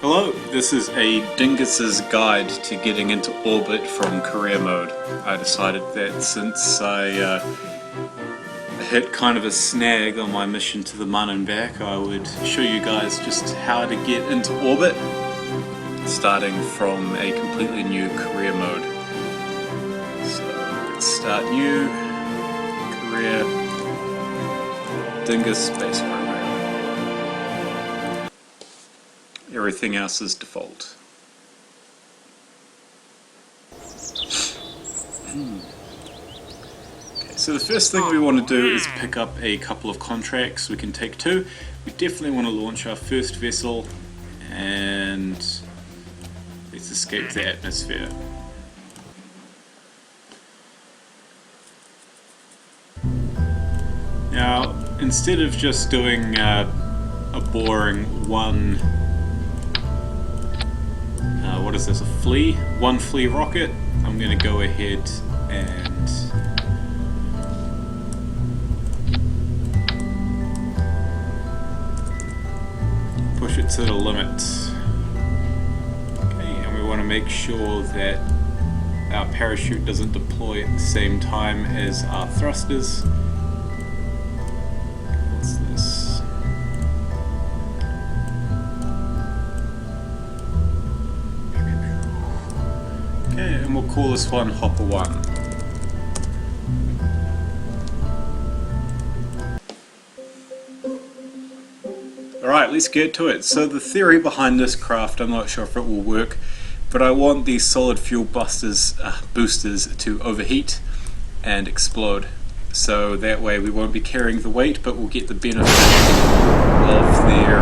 Hello, this is a Dingus's guide to getting into orbit from career mode. I decided that since I hit kind of a snag on my mission to the Moon and back, I would show you guys just how to get into orbit, starting from a completely new career mode. So let's start new, career, Dingus space program. Everything else is default. Okay, so the first thing we want to do is pick up a couple of contracts. We can take two. We definitely want to launch our first vessel and let's escape the atmosphere. Now, instead of just doing a boring what is this, one flea rocket, I'm going to go ahead and push it to the limit. Okay, and we want to make sure that our parachute doesn't deploy at the same time as our thrusters. What's this? Okay, and we'll call this one Hopper 1. Alright, let's get to it. So the theory behind this craft, I'm not sure if it will work, but I want these solid fuel boosters to overheat and explode. So that way we won't be carrying the weight, but we'll get the benefit of their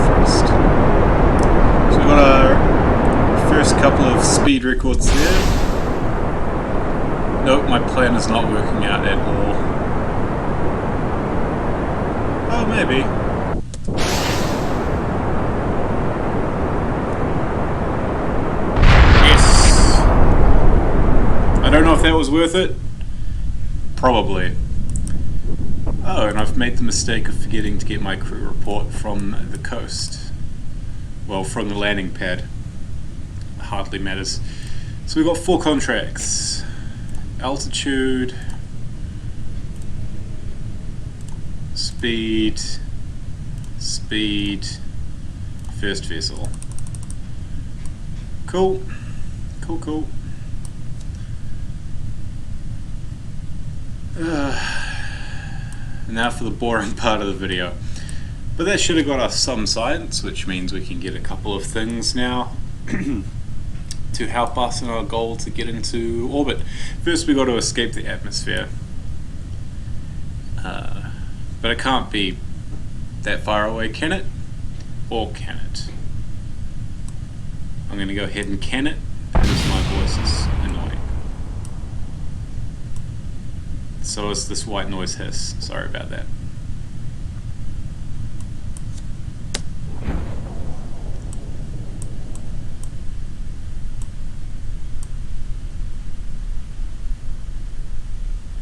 thrust. So we've got our first couple of speed records there. Nope, my plan is not working out at all. Oh, maybe. Yes! I don't know if that was worth it. Probably. Oh, and I've made the mistake of forgetting to get my crew report from the coast. Well, from the landing pad. Hardly matters. So we've got 4 contracts. Altitude, speed, first vessel. Cool. Cool. Now for the boring part of the video. But that should have got us some science, which means we can get a couple of things now to help us in our goal to get into orbit. First we got to escape the atmosphere. But it can't be that far away, can it? Or can it? I'm going to go ahead and can it, because my voice is annoying. So is this white noise hiss. Sorry about that.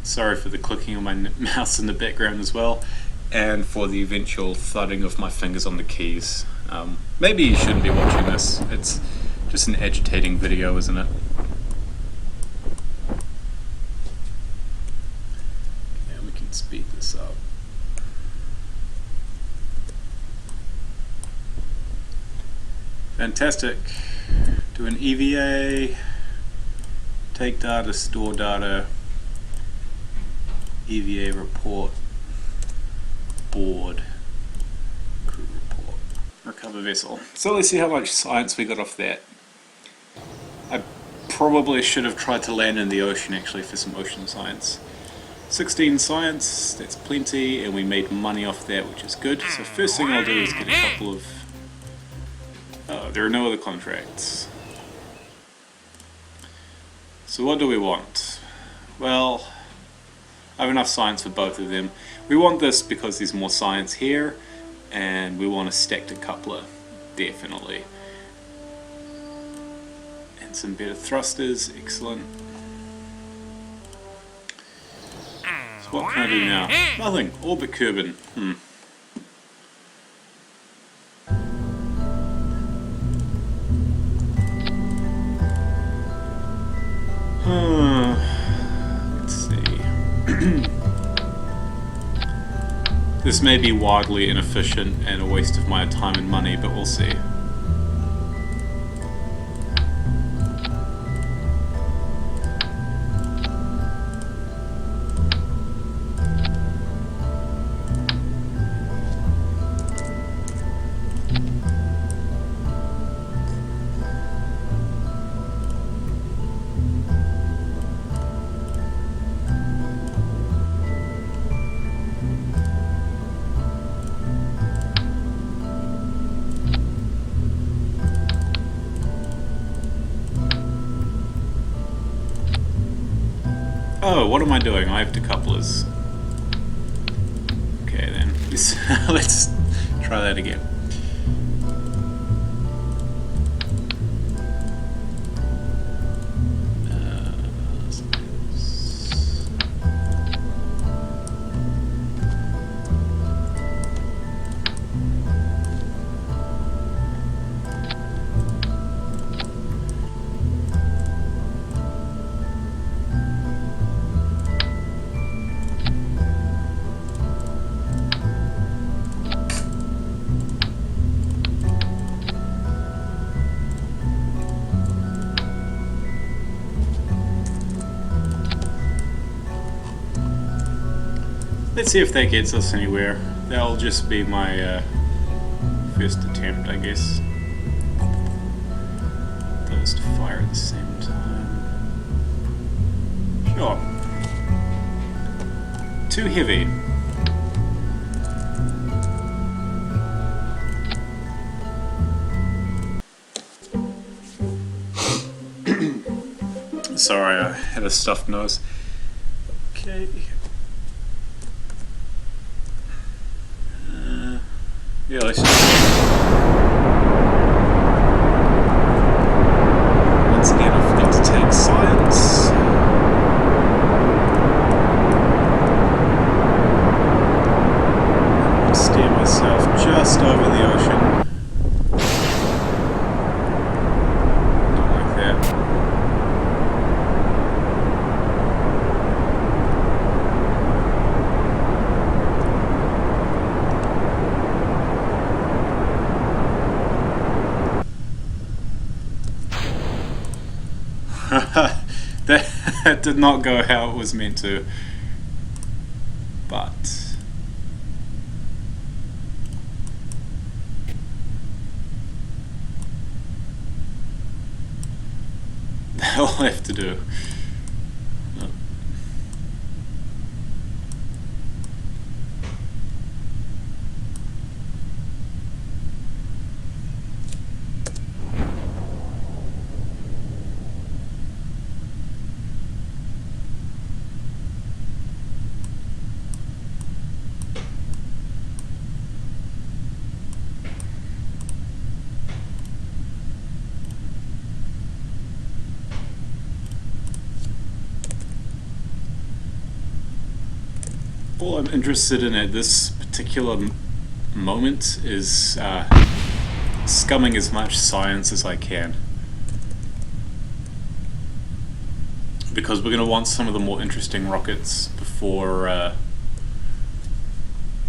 Sorry for the clicking on my mouse in the background as well, and for the eventual thudding of my fingers on the keys. Maybe you shouldn't be watching this. It's just an agitating video, isn't it? And we can speed this up. Fantastic. Do an EVA, take data, store data, EVA report, board, crew report, recover vessel. So let's see how much science we got off that. I probably should have tried to land in the ocean actually for some ocean science. 16 science, that's plenty, and we made money off that, which is good. So first thing I'll do is get a couple of... there are no other contracts. So what do we want? Well, I have enough science for both of them. We want this because there's more science here, and we want a stacked coupler, definitely. And some better thrusters, excellent. So what can I do now? Nothing, orbit Kerbin. This may be wildly inefficient and a waste of my time and money, but we'll see. Oh, what am I doing? I have decouplers. Okay then, let's try that again. Let's see if that gets us anywhere. That'll just be my first attempt, I guess. Those to fire at the same time. Sure. Too heavy. Sorry, I had a stuffed nose. Okay. Yeah, let's just... Once again, I forgot to take science. I'll steer myself just over the ocean. Not like that. That did not go how it was meant to, but that'll have to do. All I'm interested in at this particular moment is scumming as much science as I can, because we're going to want some of the more interesting rockets before, or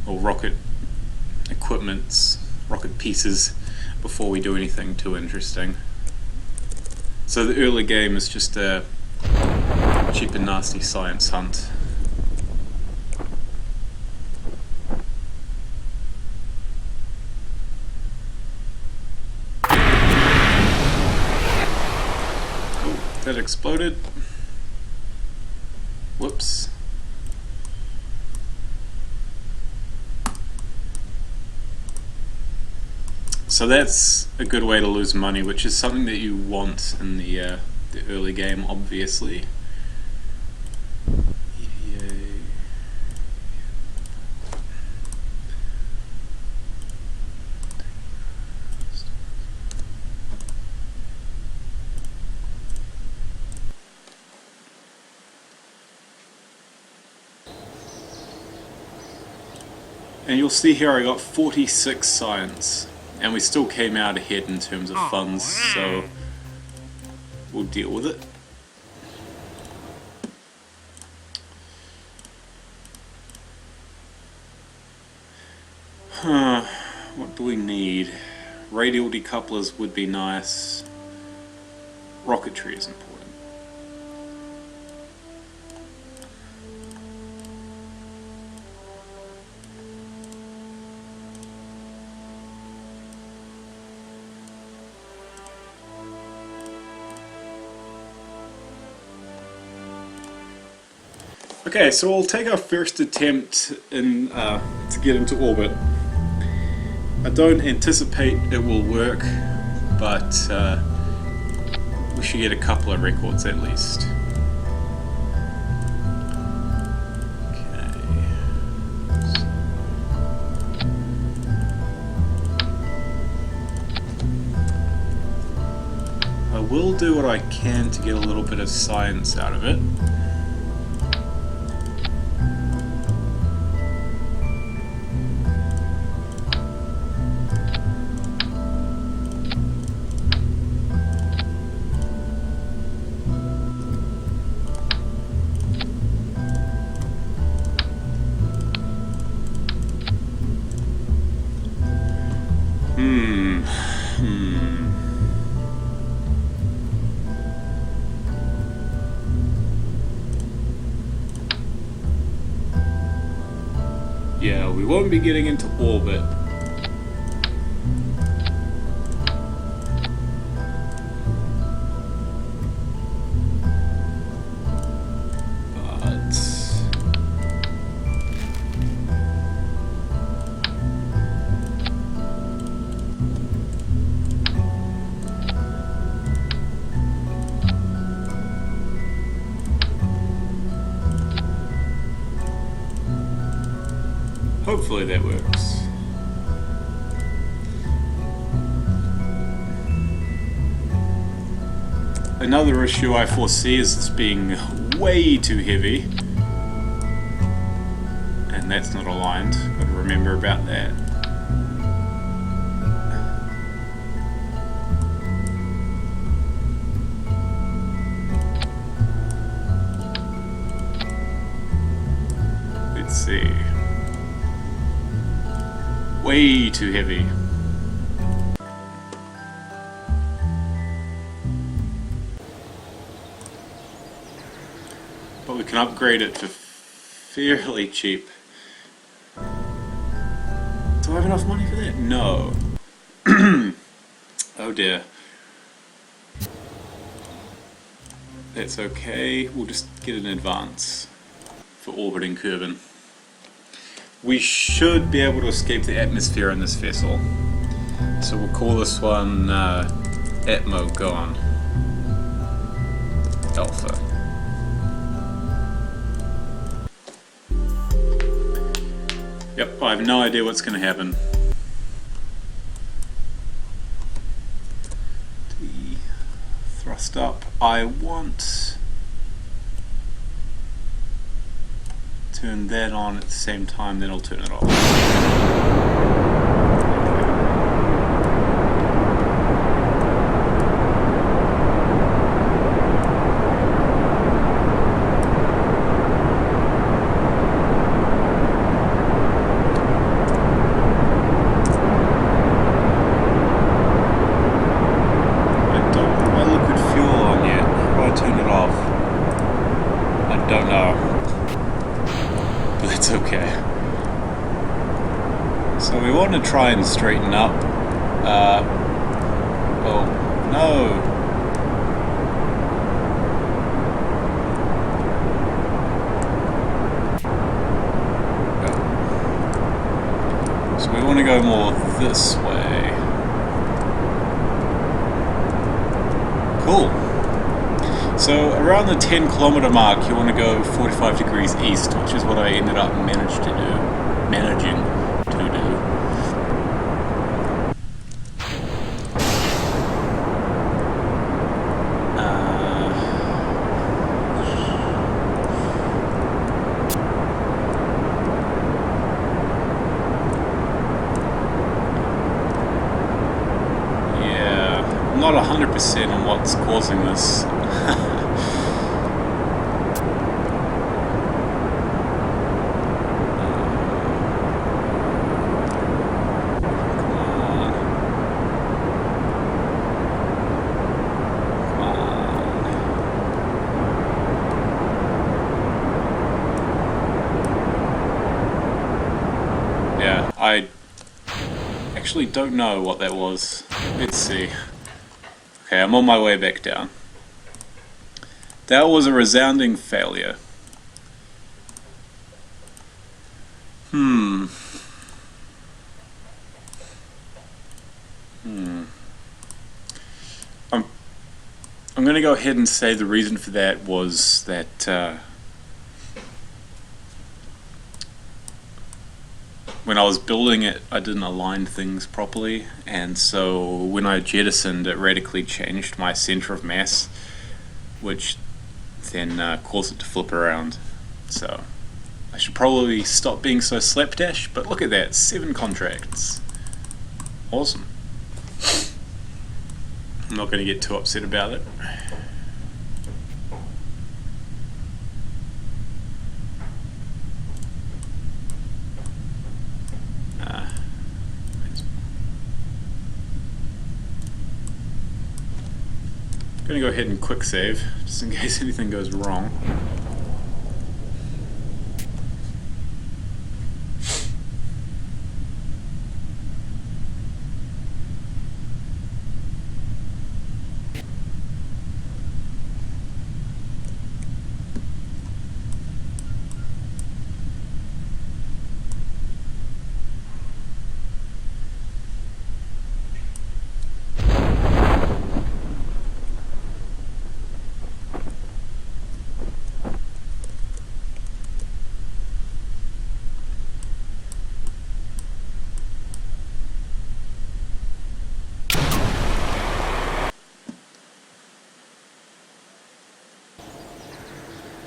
rocket equipments, rocket pieces, before we do anything too interesting. So the early game is just a cheap and nasty science hunt. That exploded. Whoops. So that's a good way to lose money, which is something that you want in the early game, obviously. And you'll see here I got 46 science, and we still came out ahead in terms of funds, so we'll deal with it. What do we need? Radial decouplers would be nice. Rocketry is important. Okay, so we'll take our first attempt to get into orbit. I don't anticipate it will work, but we should get a couple of records at least. Okay. I will do what I can to get a little bit of science out of it. Yeah, we won't be getting into orbit. Hopefully that works. Another issue I foresee is this being way too heavy. And that's not aligned. Gotta remember about that. Let's see. Way too heavy. But we can upgrade it for fairly cheap. Do I have enough money for that? No. Oh dear. That's okay. We'll just get an advance for orbiting Kerbin. We should be able to escape the atmosphere in this vessel. So we'll call this one Atmo Gone Alpha. Yep, I have no idea what's going to happen. Thrust up. I want turn that on at the same time, then I'll turn it off. So we want to try and straighten up. Oh no! So we want to go more this way. Cool. So around the 10-kilometer mark, you want to go 45 degrees east, which is what I ended up managing to do. Yeah, I'm not 100% on what's causing this. actually don't know what that was. Let's see. Okay, I'm on my way back down. That was a resounding failure. I'm going to go ahead and say the reason for that was that when I was building it, I didn't align things properly, and so when I jettisoned, it radically changed my center of mass, which then caused it to flip around. So I should probably stop being so slapdash, but look at that, 7 contracts. Awesome. I'm not going to get too upset about it. I'm going to go ahead and quick save, just in case anything goes wrong.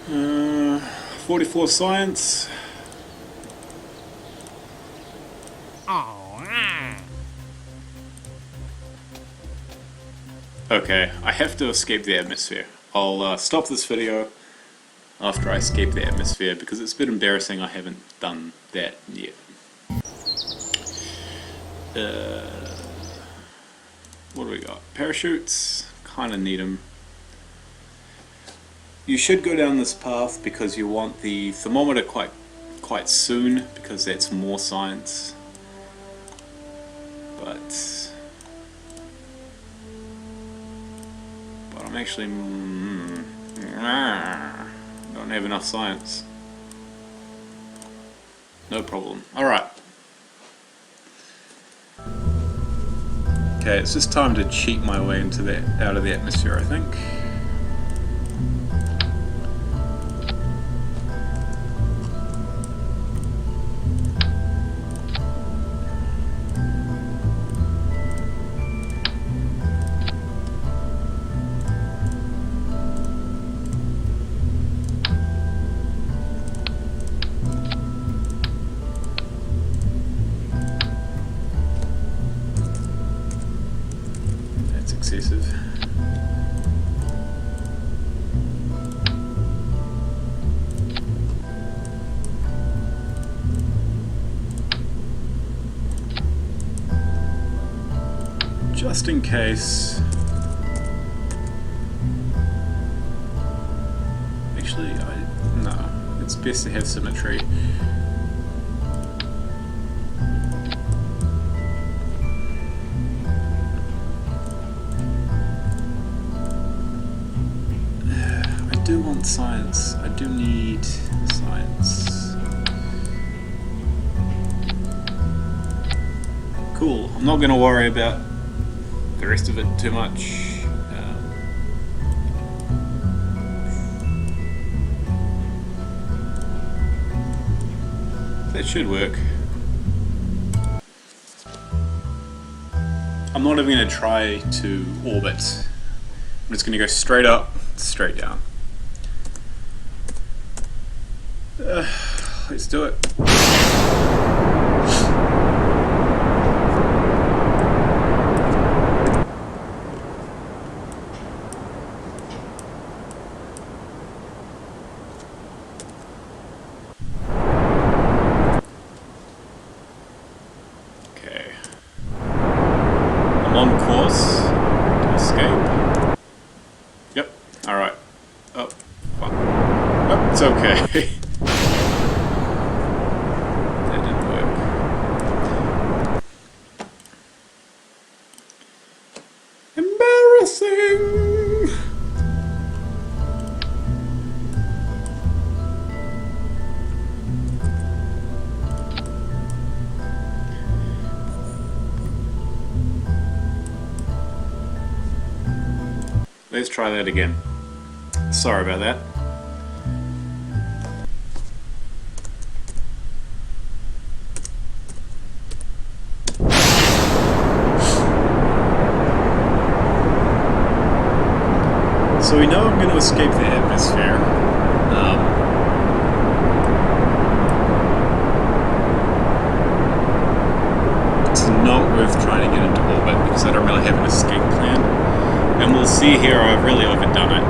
Uh, 44 science. Okay, I have to escape the atmosphere. I'll stop this video after I escape the atmosphere because it's a bit embarrassing I haven't done that yet. What do we got? Parachutes. Kinda need them. You should go down this path because you want the thermometer quite soon, because that's more science. But I'm actually don't have enough science. No problem. Alright. Okay, it's just time to cheat my way into that, out of the atmosphere, I think. Excessive. Just in case. Actually, no. It's best to have symmetry. I do want science. I do need science. Cool. I'm not going to worry about the rest of it too much. That should work. I'm not even going to try to orbit. I'm just going to go straight up, straight down. Let's do it. Okay. I'm on course to escape. Yep, alright. Oh, fuck. Oh, it's okay. That didn't work. Crossing! Let's try that again. Sorry about that. So we know I'm going to escape the atmosphere. It's not worth trying to get into orbit because I don't really have an escape plan. And we'll see here I've really overdone it.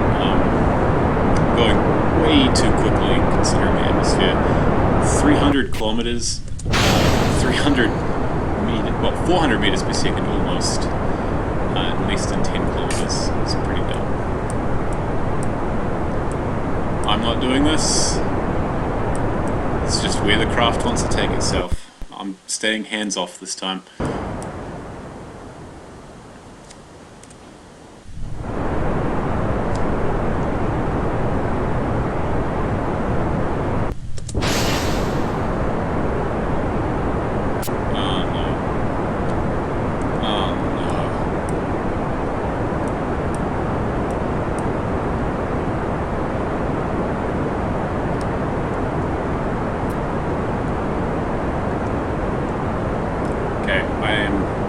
Going way too quickly considering the atmosphere. 300 kilometers, 300 meters, well 400 meters per second almost, less than 10 kilometers. It's pretty dumb. I'm not doing this. It's just where the craft wants to take itself. I'm staying hands off this time.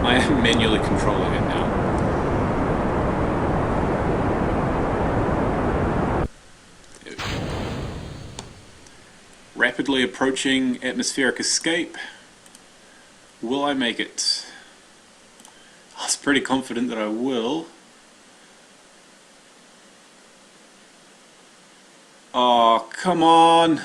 I am manually controlling it now. Rapidly approaching atmospheric escape. Will I make it? I was pretty confident that I will. Oh, come on!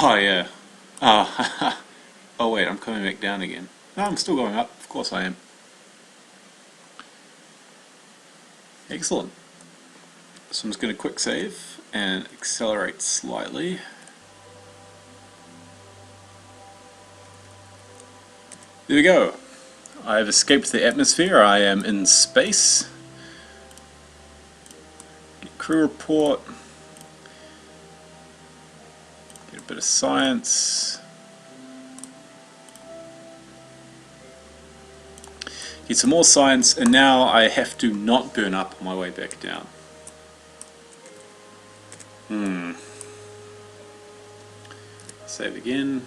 Oh yeah. Oh, oh wait, I'm coming back down again. No, I'm still going up. Of course I am. Excellent. So I'm just going to quick save and accelerate slightly. There we go. I've escaped the atmosphere. I am in space. Get crew report. Get a bit of science. Get some more science, and now I have to not burn up on my way back down. Save again.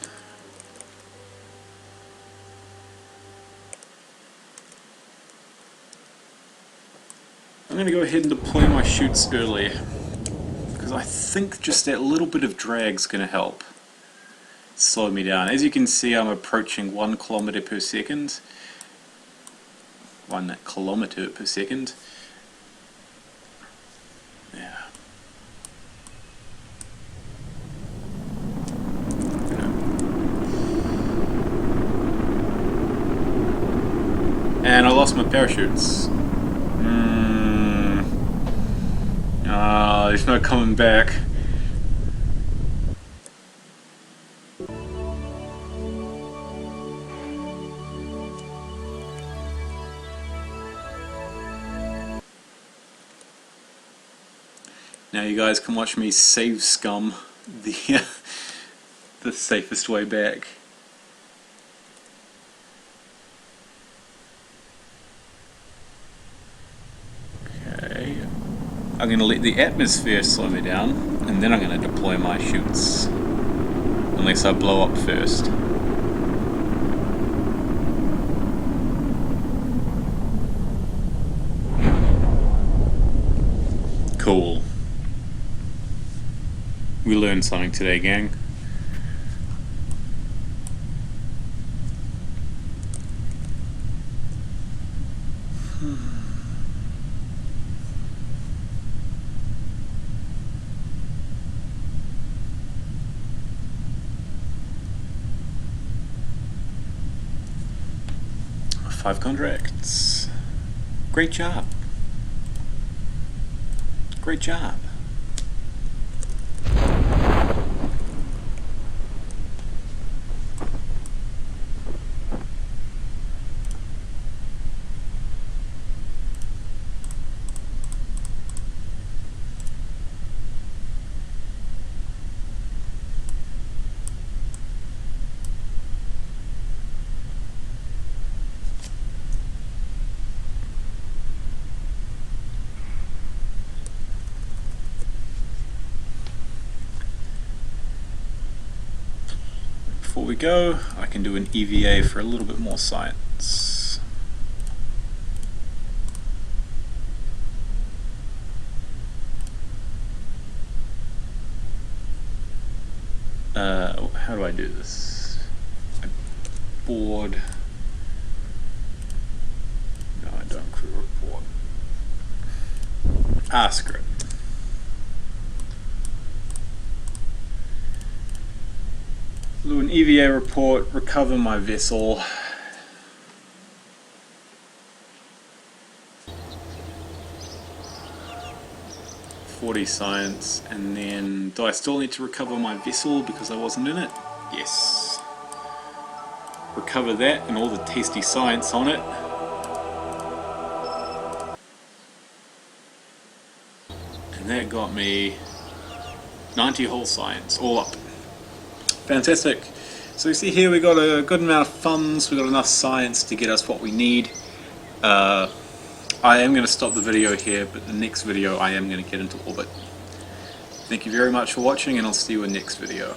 I'm going to go ahead and deploy my chutes early, because I think just that little bit of drag is going to help slow me down. As you can see, I'm approaching 1 kilometer per second. 1 kilometer per second. Yeah. And I lost my parachutes. There's no coming back. Now you guys can watch me save scum the the safest way back. Okay, I'm going to let the atmosphere slow me down, and then I'm going to deploy my chutes, unless I blow up first. Cool. We learned something today, gang. Five contracts. Great job. Great job. Before we go, I can do an EVA for a little bit more science. How do I do this? Board. No, I don't. Crew report. Screw it. Do an EVA report, recover my vessel. .40 science, and then do I still need to recover my vessel because I wasn't in it? Yes. Recover that and all the tasty science on it. And that got me 90 whole science, all up. Fantastic. So you see here we got a good amount of funds, we got enough science to get us what we need. I am going to stop the video here, but the next video I am going to get into orbit. Thank you very much for watching, and I'll see you in the next video.